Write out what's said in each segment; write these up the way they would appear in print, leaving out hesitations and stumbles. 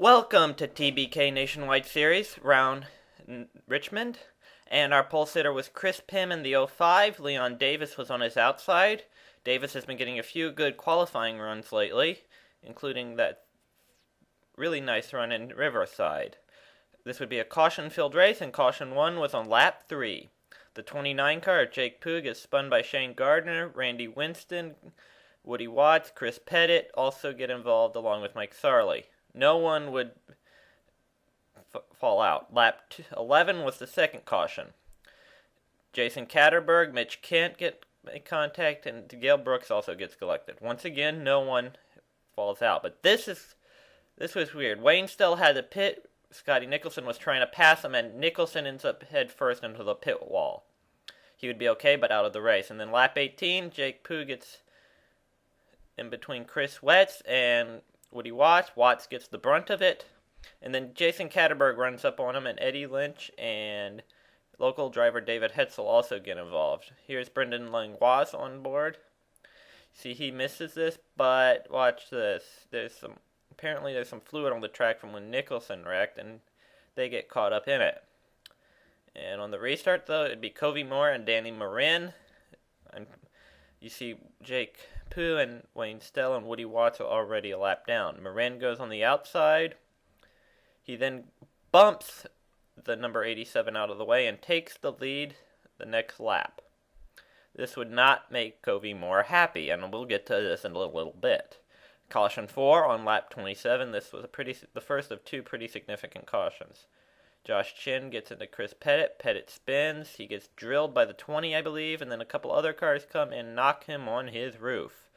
Welcome to TBK Nationwide Series, round Richmond. And our pole sitter was Chris Pym in the 05. Leon Davis was on his outside. Davis has been getting a few good qualifying runs lately, including that really nice run in Riverside. This would be a caution-filled race, and caution 1 was on lap 3. The 29 car of Jake Pugh gets spun by Shane Gardner, Randy Winston, Woody Watts, Chris Pettit also get involved along with Mike Sarley. No one would fall out. Lap 11 was the second caution. Jason Catterberg, Mitch Kent get contact, and Gail Brooks also gets collected. Once again, no one falls out. But this was weird. Wayne still had the pit. Scotty Nicholson was trying to pass him, and Nicholson ends up head first into the pit wall. He would be okay, but out of the race. And then lap 18, Jake Pugh gets in between Chris Wetz and Woody Watts. Watts gets the brunt of it. And then Jason Catterberg runs up on him, and Eddie Lynch and local driver David Hetzel also get involved. Here's Brendan Langlois on board. See, he misses this, but watch this. Apparently there's some fluid on the track from when Nicholson wrecked, and they get caught up in it. And on the restart, though, it'd be Covey Moore and Danny Marin. And you see Jake Pugh and Wayne Stell and Woody Watts are already a lap down. Marin goes on the outside. He then bumps the number 87 out of the way and takes the lead the next lap. This would not make Covey Moore happy, and we'll get to this in a little bit. Caution 4 on lap 27. This was the first of two pretty significant cautions. Josh Chin gets into Chris Pettit. Pettit spins. He gets drilled by the 20, I believe, and then a couple other cars come and knock him on his roof.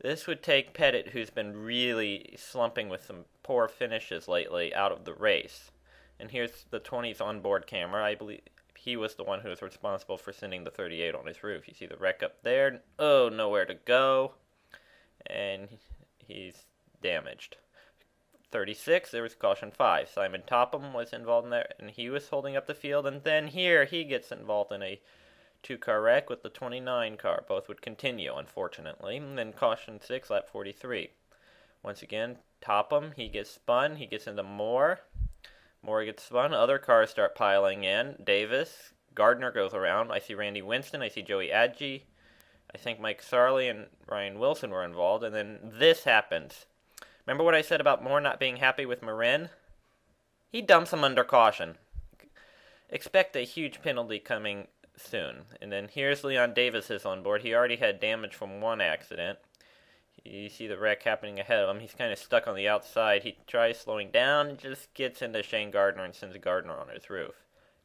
This would take Pettit, who's been really slumping with some poor finishes lately, out of the race. And here's the 20's onboard camera. I believe he was the one who was responsible for sending the 38 on his roof. You see the wreck up there. Oh, nowhere to go. And he's damaged. 36, there was caution 5. Simon Topham was involved in there, and he was holding up the field. And then here, he gets involved in a two-car wreck with the 29 car. Both would continue, unfortunately. And then caution 6, lap 43. Once again, Topham, he gets spun. He gets into Moore. Moore gets spun. Other cars start piling in. Davis. Gardner goes around. I see Randy Winston. I see Joey Adji. I think Mike Sarley and Ryan Wilson were involved. And then this happens. Remember what I said about Moore not being happy with Marin? He dumps him under caution. Expect a huge penalty coming soon. And then here's Leon Davis is on board. He already had damage from one accident. You see the wreck happening ahead of him. He's kind of stuck on the outside. He tries slowing down and just gets into Shane Gardner and sends Gardner on his roof.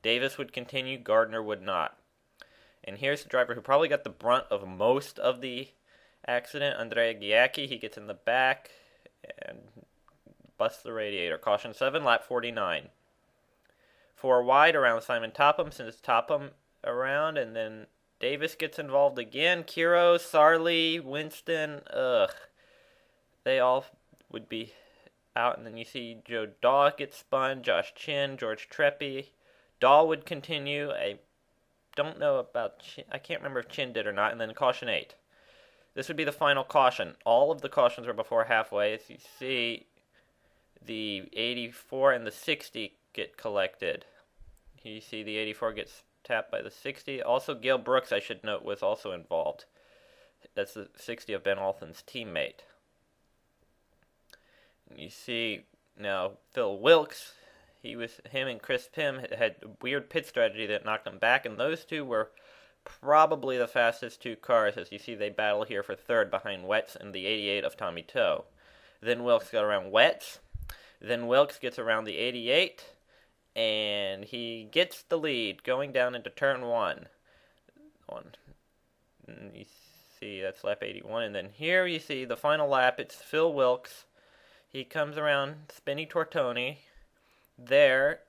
Davis would continue. Gardner would not. And here's the driver who probably got the brunt of most of the accident, Andrea Giacchi. He gets in the back and busts the radiator. Caution 7, lap 49. 4 wide around Simon Topham, sends Topham around, and then Davis gets involved again. Kiro, Sarley, Winston, they all would be out. And then you see Joe Daw get spun, Josh Chin, George Treppy. Daw would continue. I don't know about Chin. I can't remember if Chin did or not. And then caution 8. This would be the final caution. All of the cautions were before halfway. As you see, the 84 and the 60 get collected. You see the 84 gets tapped by the 60. Also, Gail Brooks, I should note, was also involved. That's the 60 of Ben Alton's teammate. You see now Phil Wilkes. Him and Chris Pym had a weird pit strategy that knocked them back, and those two were probably the fastest two cars. As you see, they battle here for third behind Wetz and the 88 of Tommy Toe. Then Wilkes got around Wetz. Then Wilkes gets around the 88. And he gets the lead going down into turn 1. You see, that's lap 81. And then here you see the final lap. It's Phil Wilkes. He comes around Spinny Tortoni. There,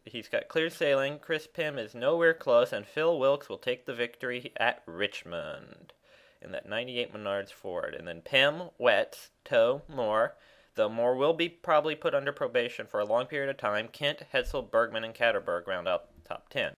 he's got clear sailing. Chris Pym is nowhere close. And Phil Wilkes will take the victory at Richmond in that 98 Menards Ford. And then Pym, Wetz, Toe, Moore. Though Moore will be probably put under probation for a long period of time, Kent, Hetzel, Bergman, and Catterberg round out the top 10.